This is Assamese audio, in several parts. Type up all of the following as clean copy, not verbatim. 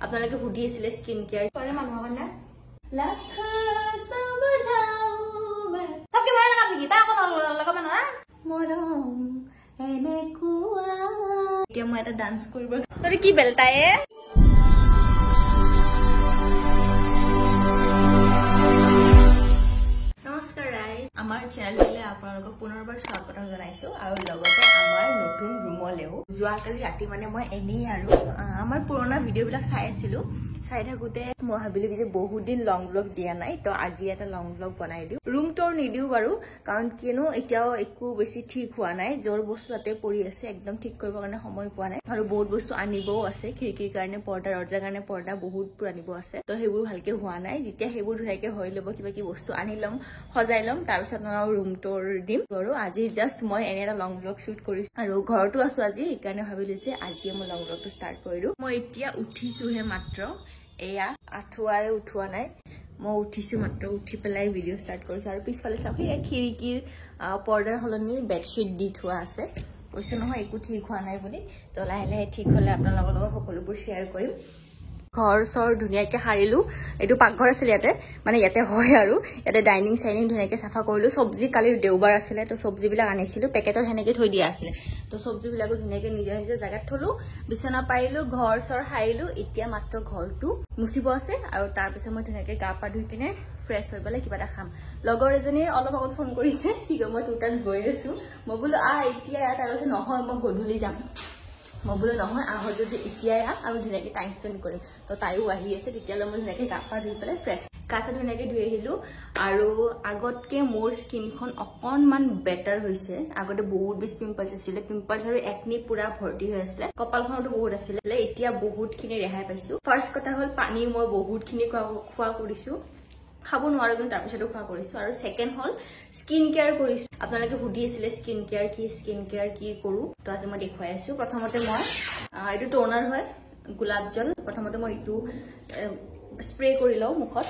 আপোনালোকে সুধি আছিলে স্কিন কেয়াৰ কৰে মানুহৰ কাৰণে লাখ সমঝাও মই সবকে বলা লাগা নেকি তা কোন লগাব না মৰম এনেকুৱা এতিয়া মই এটা ডান্স কৰিব তই কি বেলতায়ে নমস্কাৰ গাইস আমাৰ চেনেললৈ আপোনালোকক পুনৰবাৰ স্বাগতম জনাইছো আৰু লগতে আমাৰ নতুন ৰুমলেও যোৱাকালি ৰাতি মানে মই এনেই আৰু আমাৰ পুৰণা ভিডিঅ'বিলাক চাই আছিলো চাই থাকোতে মই ভাবিলো যে বহুত দিন লং ব্লগ দিয়া নাই তো আজি এটা লং ব্লগ বনাই দিও ৰুম টৰ নিদিও বাৰু কাৰণ কিনো এতিয়াও একো বেছি ঠিক হোৱা নাই জোৰ বস্তু তাতে পৰি আছে একদম ঠিক কৰিব কাৰণে সময় পোৱা নাই আৰু বহুত বস্তু আনিবও আছে খিৰিকিৰ কাৰণে পৰ্দা দৰ্জাৰ কাৰণে পৰ্দা বহুত আনিব আছে তো সেইবোৰ ভালকে হোৱা নাই যেতিয়া সেইবোৰ ধুনীয়াকে হৈ ল'ব কিবা কি বস্তু আনি লম সজাই লম তাৰ পিছত মই ৰুম টৰ দিম আৰু আজি জাস্ট মই এনে এটা লং ব্লগ শুট কৰিছো আৰু ঘৰটো আছো আজি সেইকাৰণে ভাবিলো যে আজি মই লং ব্লগটো ষ্টাৰ্ট কৰি দিও মই এতিয়া উঠিছোহে মাত্ৰ এয়া আঠুৱাই উঠোৱা নাই মই উঠিছো মাত্ৰ উঠি পেলাই ভিডিঅ ষ্টাৰ্ট কৰিছো আৰু পিছফালে চাওক এই খিৰিকিৰ পৰ্দাৰ হলনি বেডশ্বীট দি থোৱা আছে কৈছো নহয় একো ঠিক হোৱা নাই বুলি তো লাহে লাহে ঠিক হলে আপোনালোকৰ লগত সকলোবোৰ শ্বেয়াৰ কৰিম ঘৰ চৰ ধুনীয়াকে হাৰিলো এটো পাকঘৰ আছিল ইয়াতে মানে ইয়াতে হয় আৰু ইয়াতে ডাইনিং সাইনিং ধুনীয়াকে সাফা কৰিলো সবজি কালি দেওবাৰ আছিল তো সবজি বিলাক আনিছিলো পেকেটত হেনেকে থৈ দিয়া আছিল তো সবজি বিলাকো ধুনীয়াকে নিজৰ নিজৰ জায়গাত থলো বিছনা পাইলো ঘৰ চৰ হাৰিলো এতিয়া মাত্ৰ ঘৰটো মুছিব আছে আৰু তাৰ পিছত মই ধুনীয়াকে গা পা ধুই কিনে ফ্ৰেছ হৈ পেলাই কিবা এটা খাম লগৰ এজনী অলপ আগত ফোন কৰিছে কি কয় মই তোৰ তাত গৈ আছো মই বোলো এতিয়া ইয়াত আছে নহয় মই গধূলি যাম মই বোলো নহয় আহ যদি এতিয়াই আমি ধুনীয়াকে টাইম স্পেণ্ড কৰিম তো তাইও আহি আছে তেতিয়ালৈ মই ধুনীয়াকে গা পা ধুই পেলাই ফ্ৰেছ কাছা ধুনীয়াকে ধুই আহিলো আৰু আগতকে মোৰ স্কিনখন অকণমান বেটাৰ হৈছে আগতে বহুত বেছি পিম্পলছ আছিলে পিম্পলছ আৰু একনি পুৰা ভৰ্তি হৈ আছিলে কপালখনতো বহুত আছিলে এতিয়া বহুতখিনি ৰেহাই পাইছো ফাৰ্ষ্ট কথা হ'ল পানী মই বহুতখিনি খোৱা কৰিছো খাব নোৱাৰো কিন্তু তাৰ পিছতো খোৱা কৰিছো আৰু সেকেন্ড হল স্কিন কেয়াৰ কৰিছো আপোনালোকে সুধি আছিলে স্কিন কেয়াৰ কি কৰো তো আজি মই দেখুৱাই আছো প্ৰথমতে মই এইটো টোনাৰ হয় গোলাপ জল প্ৰথমতে মই এইটো স্প্ৰে কৰি লওঁ মুখত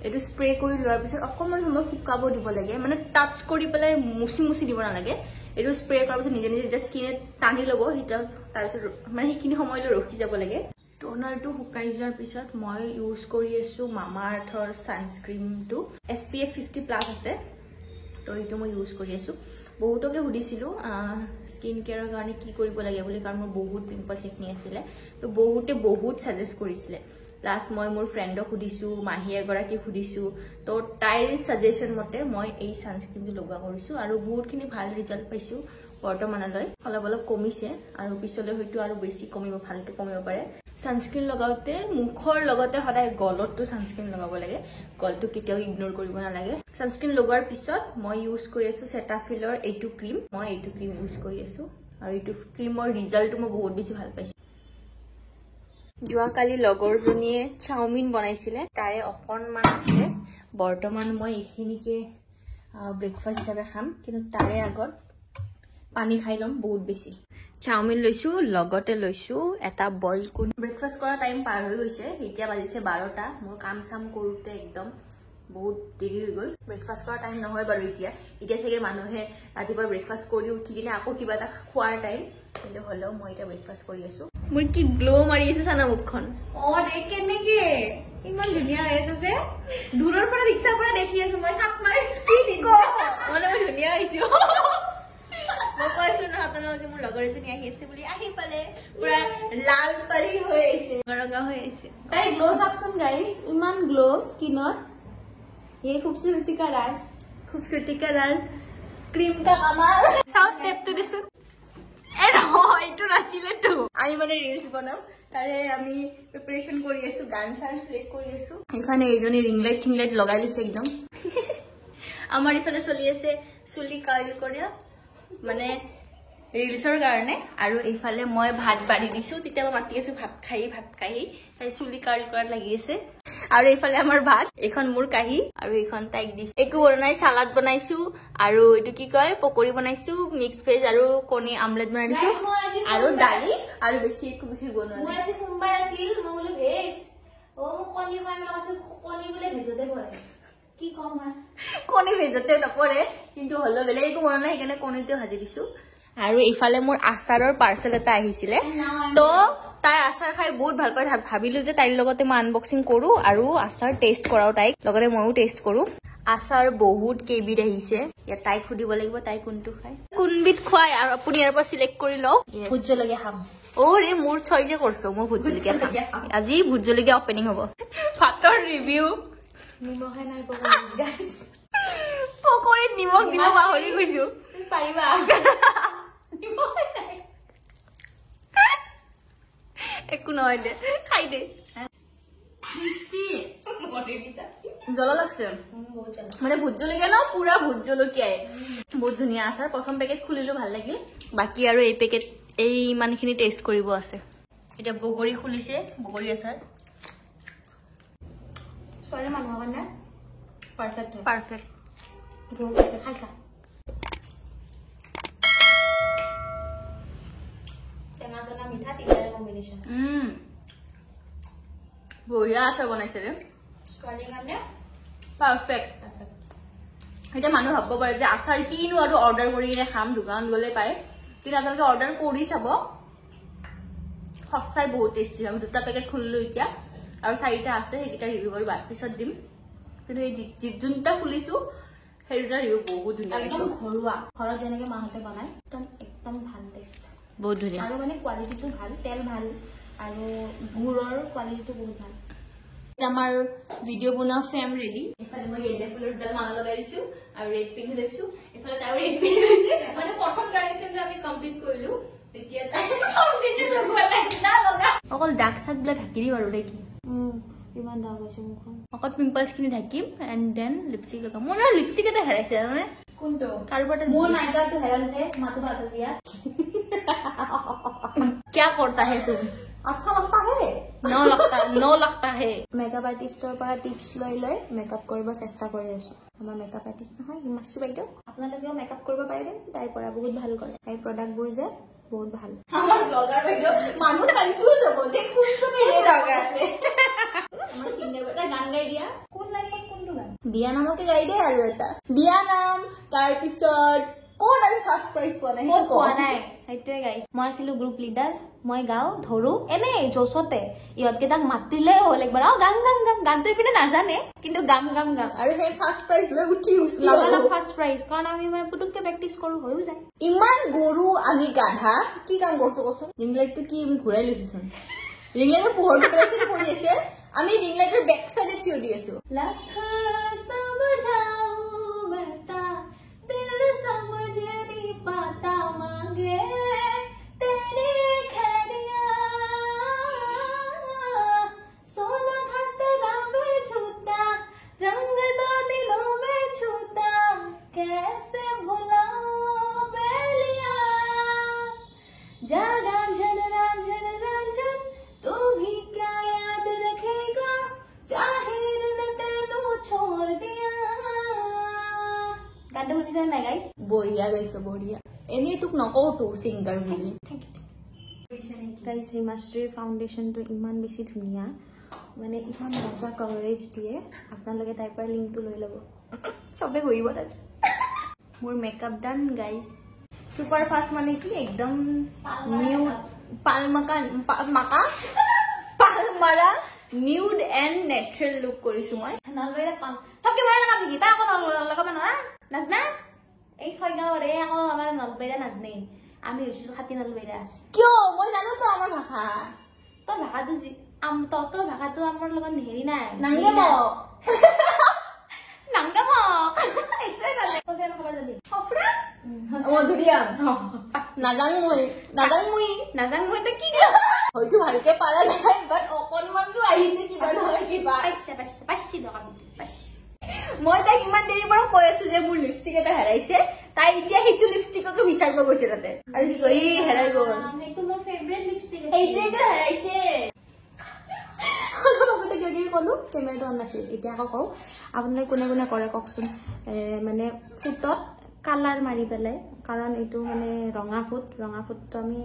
এইটো স্প্ৰে কৰি লোৱাৰ পিছত অকমান সময় শুকাব দিব লাগে মানে টাচ কৰি পেলাই মুছি দিব নালাগে এইটো স্প্ৰে কৰাৰ পিছত নিজে নিজে স্কিনে টানি ল'ব হিটা তাৰ পিছত মানে সেইখিনি সময়লৈ ৰখি যাব লাগে টোনাৰটো শুকাই যোৱাৰ পিছত মই ইউজ কৰি আছো মামা আৰ্থৰ সানস্ক্ৰীনটো SPF 50+ আছে তো এইটো মই ইউজ কৰি আছো বহুতকে সুধিছিলো স্কিন কেয়াৰৰ কাৰণে কি কৰিব লাগে বুলি কাৰণ মোৰ বহুত পিম্পলছ একনি আছিল তো বহুতে বহুত সাজেষ্ট কৰিছিলে লাষ্ট মই মোৰ ফ্ৰেণ্ডক সুধিছো মাহী এগৰাকী সুধিছো তো তাইৰ সাজেশন মতে মই এই সানস্ক্ৰীনটো লগা কৰিছো আৰু বহুতখিনি ভাল ৰিজাল্ট পাইছো বৰ্তমানলৈ অলপ কমিছে আৰু পিছলৈ হয়তো আৰু বেছি কমিব ভালটো কমিব পাৰে সানস্ক্ৰীন লগাওতে মুখৰ লগতে সদায় গলতটো সানস্ক্ৰীন লগাব লাগে গলটো কেতিয়াও ইগনোৰ কৰিব নালাগে সানস্ক্ৰীন লগোৱাৰ পিছত মই ইউজ কৰি আছো সেটাফিলৰ এইটো ক্ৰীম মই এইটো ক্ৰীম ইউজ কৰি আছো আৰু এইটো ক্ৰীমৰ ৰিজাল্টটো মই বহুত বেছি ভাল পাইছো যোৱাকালি লগৰজনীয়ে চাওমিন বনাইছিলে তাৰে অকণমান আছে বৰ্তমান মই এইখিনিকে ব্ৰেকফাষ্ট হিচাপে খাম কিন্তু তাৰে আগত পানী খাই লম বহুত বেছি চাওমিন লৈছো লগতে লৈছো এটা বইল কোন ব্ৰেকফাষ্ট কৰা টাইম পাৰ হৈ গৈছে এতিয়া বাজিছে 12টা মোৰ কাম সাম কৰোতে একদম বহুত দেৰি হৈ গল ব্ৰেকফাষ্ট কৰা টাইম নহয় বাৰু এতিয়া চাগে মানুহে ৰাতিপুৱা ব্ৰেকফাষ্ট কৰি উঠি কিনে আকৌ কিবা এটা খোৱাৰ টাইম কিন্তু হলেও মই এটা ব্ৰেকফাষ্ট কৰি আছো মোৰ কি গ্লো মাৰি আছে সানা মুখখন দেখ কেনেকে ইমান ধুনীয়া হৈ আছে যে দূৰৰ পৰা ৰিক্সাৰ পৰা দেখি আছো মই সাপ মাৰি কি দিকো মানে মই ধুনীয়া হৈছো মই কৈছিলো না আপোনালোকে যে মোৰ লগৰ এজনী আহি আছে বুলি আহি পালে পুৰা লাল পৰি হৈ আছে ৰঙা হৈ আছে তাই গ্লো চাকচোন গাইস ইমান গ্লো স্কিনত ये खूबसूरती का राज क्रीम का कमाल साउ स्टेप तो दिसु ए इटु नाছিলে তো আমি মানে রিলস বনাম তারে আমি প্রিপারেশন কৰি আছো গান সান প্লে কৰি আছো এখানে এইজনী ৰিং লাইট লগাই লৈছে একদম আমাৰ ইফালে চলি আছে চুলি কাৰ্ল কৰা মানে ৰিলছৰ কাৰণে আৰু এইফালে মই ভাত বাঢ়ি দিছো তেতিয়া মাতি আছো ভাত খাই তাই চুলি কাৰ্ল কৰাত লাগি আছে আৰু এইফালে আমাৰ ভাত এখন মোৰ কাহি আৰু এখন তাইক দিছো একো বনাই সালাড বনাইছো আৰু এটো কি কয় পকৰি বনাইছো মিক্স ভেজ আৰু কণী আমলেট বনাই দিছো আৰু দালি আৰু বেছি একো বিশেষ বনোৱা নাই মোৰ আজি সোমবাৰ আছিল মই বোলো ভেজ মোক কণী বনাই লগাইছো কণী বোলে ভেজতে পৰে কি কম কণী ভেজতে নপৰে কিন্তু হলো বেলেগ একো বনোৱা নাই সেইকাৰণে কণীটো ভাজি দিছো আৰু ইফালে মোৰ আচাৰৰ পাৰ্চেল এটা আহিছিলে তো তাই আচাৰ খাই বহুত ভাল পাই ভাবিলো যে তাইৰ লগতে মই আনবক্সিং কৰো আৰু আচাৰ টেষ্ট কৰাও তাইক লগতে ময়ো টেষ্ট কৰো আচাৰ বহুত কেইবিধ আহিছে ইয়াত তাইক সুধিব লাগিব তাই কোনটো খায় কোনবিধ খুৱাই আৰু আপুনি ইয়াৰ পৰা সিলেক্ট কৰি লও ভোট জলকীয়া খাম ৰে মোৰ ছয় যে কৰছো মই ভোট জলকীয়া খাম আজি ভোট জলকীয়া অপেনিং হ'ব ভাতৰ ৰিভিউ নিমখে নাই গাইস পকৰিত নিমখ দিব পাহৰি গৈছো পাৰিবা নিমখে নাই একো নহয় দে খাই দে জ্বলা লাগছে মানে ভোট জলকীয়া ন পুৰা ভোট জলকীয়াই বহুত ধুনীয়া আচাৰ প্ৰথম পেকেট খুলিলো ভাল লাগিল বাকি আৰু এই পেকেট এই ইমানখিনি টেষ্ট কৰিব আছে এতিয়া বগৰী খুলিছে বগৰী আচাৰ ছোৱালী মানুহৰ কাৰণে পাৰফেক্ট পাৰফেক্ট খাইছা টেঙা চেঙা মিঠা তিনিটাৰে কম্বিনেশ্যন বঢ়িয়া আচাৰ বনাইছে ৰে ছোৱালীৰ কাৰণে পাৰফেক্ট এতিয়া মানুহ ভাবিব পাৰে যে আচাৰ কিনো আৰু অৰ্ডাৰ কৰি কিনে খাম দোকানত গ'লে পায় কিন্তু আপোনালোকে অৰ্ডাৰ কৰি চাব সঁচাই বহুত টেষ্টি আমি দুটা পেকেট খুলিলো এতিয়া আৰু 4টা আছে সেইকেইটা ৰিভিউ কৰি পিছত দিম কিন্তু এই যোনটা খুলিছো সেই দুটা ৰিভিউ বহুত ধুনীয়া একদম ঘৰুৱা ঘৰত যেনেকে মাহঁতে বনায় একদম ভাল টেষ্ট বহুত ধুনীয়া আৰু মানে কোৱালিটিটো ভাল তেল ভাল আৰু গুড়ৰ কোৱালিটিটো বহুত ভাল আমাৰ ভিডিঅ' বনোৱা ফ্ৰেম ৰেডি এফালে মই ৰেড ফুলৰ দুডাল মালা লগাই দিছো আৰু ৰেড পিন্ধি লৈছো এফালে তাইও ৰেড পিন্ধি লৈছে মানে প্ৰথম কণ্ডিশ্যনটো আমি কমপ্লিট কৰিলো এতিয়া অকল দাগ চাগ বিলাক ঢাকি দিম আৰু দেখি ইমান দাগ হৈছে মুখখন অকল পিম্পলছ খিনি ঢাকিম এণ্ড দেন লিপষ্টিক লগাম মোৰ লিপষ্টিক এটা হেৰাইছে মানে কোনটো কাৰোবাৰ মোৰ নাইকাটো হেৰাল যে মাতো ভাতো দিয়া क्या करता है तुम अच्छा लगता है नो लगता है मेकअप आर्टिस्टर পৰা টিপস লৈ লৈ মেকআপ কৰিব চেষ্টা কৰি আছো আমাৰ মেকআপ আৰ্টিস্ট নহয় হিমাশ্ৰী বাইদেউ আপোনালোকেও মেকআপ কৰিব পাৰিব তাইৰ পৰা বহুত ভাল কৰে এই প্ৰডাক্টবোৰ যে বহুত ভাল আমাৰ ব্লগাৰ বাইদেউ মানুহ কনফিউজ হ'ব যে কোনজনে ৰেড লগা আছে আমাৰ সিঙ্গাৰ এটা গান গাই দিয়া কোন লাগে কোনটো গান বিয়া নামকে গাই দে আৰু এটা বিয়া নাম তাৰ পিছত কোন আমি ফাৰ্স্ট প্ৰাইজ পোৱা নাই মই কোৱা নাই সেইটোৱে গাইছ মই আছিলো গ্ৰুপ লিডাৰ মই গাও ধৰো এনে জোছতে ইহঁতকেইটাক মাতিলে হ'ল একবাৰ গাম গাম গাম গানটো ইপিনে নাজানে কিন্তু গাম গাম গাম আৰু সেই ফাৰ্ষ্ট প্ৰাইজ লৈ উঠি লগালগ ফাৰ্ষ্ট প্ৰাইজ কাৰণ আমি মানে পুতুককে প্ৰেক্টিচ কৰো হৈও যায় ইমান গৰু আমি গাধা কি কাম কৰছো কচোন ৰিং লাইটটো কি আমি ঘূৰাই লৈছোচোন ৰিং লাইটৰ পোহৰটো পেলাইছে পৰি আছে আমি ৰিং লাইটৰ বেক চাইডে থিয় দি আছো লাখ সমঝাও বেটা दिल समझ नहीं पाता मांगे तेरी खैरिया सोना था तेरा बेछूता रंग दो दिलों में छूता कैसे भुलाऊं बेलिया जा रांझन रांझन रांझन तू भी क्या याद रखेगा जाहिर ने तेनू छोड़ दिया गानটো শুনিছে নাই গাইস বঢ়িয়া গাইছো বঢ়িয়া এনে তোক নকওটো সিঙ্গাৰ বুলি গাইস হিমাশ্ৰীৰ ফাউণ্ডেশ্যনটো ইমান বেছি ধুনীয়া মানে ইমান মজা কভাৰেজ দিয়ে আপোনালোকে তাইৰ পৰা লিংকটো লৈ ল'ব চবে কৰিব তাৰপিছত মোৰ makeup done guys super fast মানে কি একদম নিউড পালমাৰা নিউড এণ্ড নেচাৰেল লুক কৰিছো মই নলবেৰা কাম সবকে ভাল লগাম নেকি তা আকৌ লগাব নোৱাৰা নাজনা এই ছয়গাঁৱৰে আকৌ আমাৰ নলবেৰা নাজনে আমি হৈছিলো খাতি নলবেৰা কিয় মই জানো তো আমাৰ ভাষা তোৰ ভাষাটো তোৰ ভাষাটো আমাৰ লগত হেৰি নাই নাংগাম এইটোৱে গালে খবৰ খবৰ যদি সফৰা মধুৰিয়াম নাজাং মই তো কি হয়তো ভালকে পাৰা নাই বাট অকণমানটো আহিছে কিবা নহয় কিবা পাইছি মই তাইক ইমান দেৰি পৰা কৈ আছো যে মোৰ লিপষ্টিক এটা হেৰাইছে তাই এতিয়া সেইটো লিপষ্টিককে বিচাৰিব গৈছে তাতে আৰু কি কই হেৰাই গ'ল সেইটো মোৰ ফেভৰেট লিপষ্টিক এইটোকে হেৰাইছে লগতে যদি ক'লো কেমেৰাটো অন নাছিল এতিয়া আকৌ কওঁ আপোনালোকে কোনে কোনে কৰে কওকচোন মানে ফুটত কালাৰ মাৰি পেলাই কাৰণ এইটো মানে ৰঙা ফুটটো আমি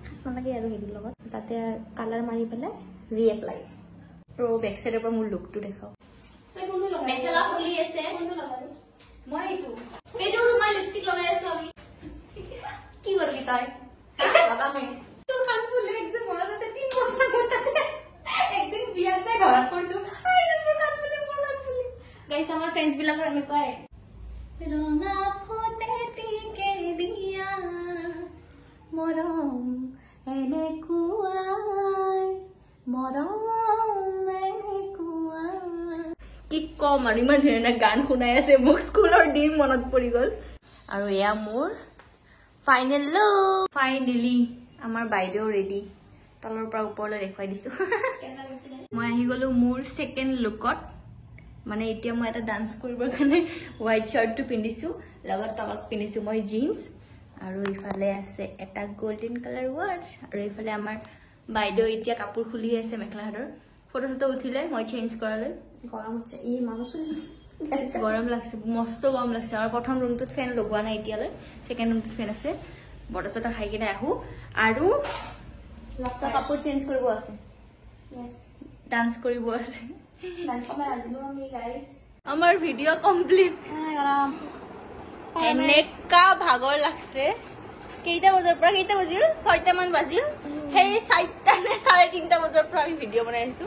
খাস নালাগে আৰু হেৰিৰ লগত তাতে কালাৰ মাৰি পেলাই ৰিএপ্লাই আৰু বেক সাইডৰ পৰা মোৰ লুকটো দেখাও মেখেলা খুলি আছে কোনটো লগালো মই এইটো ৰুমাল লিপষ্টিক লগাই আছো আমি কি করবি তাই লাগামে তোর কান ফুলে একজন মনে আছে 3 বছর করতে একদিন বিয়ার চাই ঘৰত কৰছো আই যে কান ফুলে গাইস আমাৰ ফ্ৰেন্ডস বিলাকৰ আমি কয় ৰঙা ফটে টিকে দিয়া মৰম এনেকুৱাই মৰম এনেকুৱাই কি কম আৰু ইমান ধুনীয়া গান শুনাই আছে মোক স্কুলৰ দিন মনত পৰি গ'ল আৰু এয়া মোৰ ফাইনেল লুক ফাইনেলি আমাৰ বাইদেউ ৰেডি তলৰ পৰা ওপৰলৈ দেখুৱাই দিছো মই আহি গলো মোৰ সেকেন্ড লুকত মানে এতিয়া মই এটা ডান্স কৰিবৰ কাৰণে হোৱাইট শাৰ্টটো পিন্ধিছো লগত তলত পিন্ধিছো মই জিন্স আৰু ইফালে আছে এটা গোল্ডেন কালাৰ ওয়াচ আৰু ইফালে আমাৰ বাইদেউ এতিয়া কাপোৰ খুলি আছে মেখলাহাৰৰ ফটো ফটো উঠিলে মই চেঞ্জ কৰালে গৰম হচ্ছে ই মানুহ গৰম লাগছে মস্ত গৰম লাগছে আৰু প্ৰথম ৰুমটোত ফেন লগোৱা নাই এতিয়ালৈ সেকেন্ড ৰুমটোত ফেন আছে বটা চটা খাই কিনে আহো আৰু লগটা কাপোৰ চেঞ্জ কৰিব আছে ডান্স কৰিব আছে আমাৰ ভিডিও কমপ্লিট এনেকা ভাগৰ লাগছে কেইটা বজাৰ পৰা কেইটা বাজিল 6টা মান বাজিল সেই 4টা নে 3:30 বজাৰ পৰা আমি ভিডিও বনাই আছো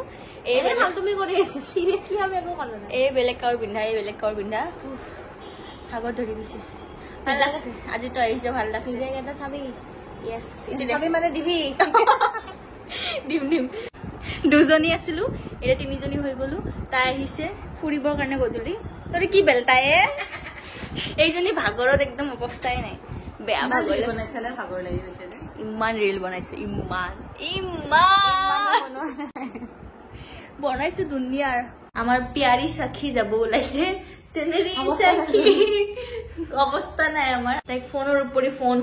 এই ভাল তুমি কৰি আছো সিৰিয়াসলি আমি একো কৰা নাই এই বেলেগ কাউৰ পিন্ধা ভাগৰ ধৰি দিছে ভাল লাগছে আজি তো আহিছে ভাল লাগছে এটা চাবি ইয়েস ইতি চাবি মানে দিবি দিম দুজনী আছিলো এটা তিনিজনী হৈ গলো তাই আহিছে ফুৰিবৰ কাৰণে গধূলি তই কি বেলতায়ে এইজনী ভাগৰত একদম অৱস্থাই নাই বেয়া ভাগৰ বনাইছলে ভাগৰ লাগি গৈছে ইমান ৰিল বনাইছে ইমান বনাইছো দুনিয়াৰ আমাৰ প্যাৰী সখী যাব ওলাইছে সিনাৰি সখী অৱস্থা নাই আমাৰ তাইক ফোনৰ উপৰি ফোন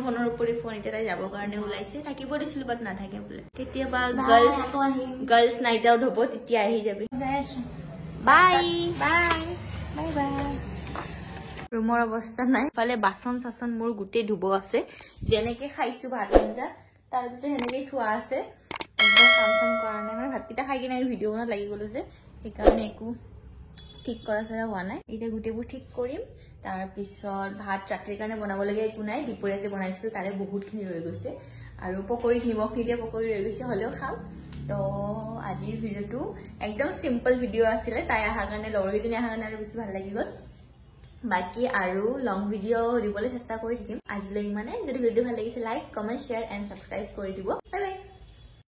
এতিয়া তাই যাবৰ কাৰণে ওলাইছে থাকিব দিছিল বাট নাথাকে বোলে কেতিয়াবা গাৰ্লছ নাইট আউট হ'ব তেতিয়া আহি যাবি বাই ৰুমৰ অৱস্থা নাই ফালে বাচন চাচন মোৰ গুটেই ধুব আছে যেনেকে খাইছো ভাত আঞ্জা তাৰপিছত সেনেকেই থোৱা আছে একদম কাম চাম কৰা নাই মানে ভাতকেইটা খাই কিনে ভিডিঅ' বনাত লাগি গলো যে সেইকাৰণে একো ঠিক কৰা চৰা হোৱা নাই এতিয়া গোটেইবোৰ ঠিক কৰিম তাৰপিছত ভাত ৰাতিৰ কাৰণে বনাবলগীয়া একো নাই দুপৰীয়া যে বনাইছিলো তাৰে বহুতখিনি ৰৈ গৈছে আৰু পকৰি নিমখ নিদিয়া পকৰি ৰৈ গৈছে হ'লেও খাম তো আজিৰ ভিডিঅ'টো একদম চিম্পল ভিডিঅ' আছিলে তাই অহাৰ কাৰণে লগৰকেইজনী অহাৰ কাৰণে আৰু বেছি ভাল লাগি গ'ল বাকি আৰু লং ভিডিঅ' দিবলৈ চেষ্টা কৰি থাকিম আজিলৈ ইমানে যদি ভিডিঅ' ভাল লাগিছে like comment share and subscribe কৰি দিব বাই বাই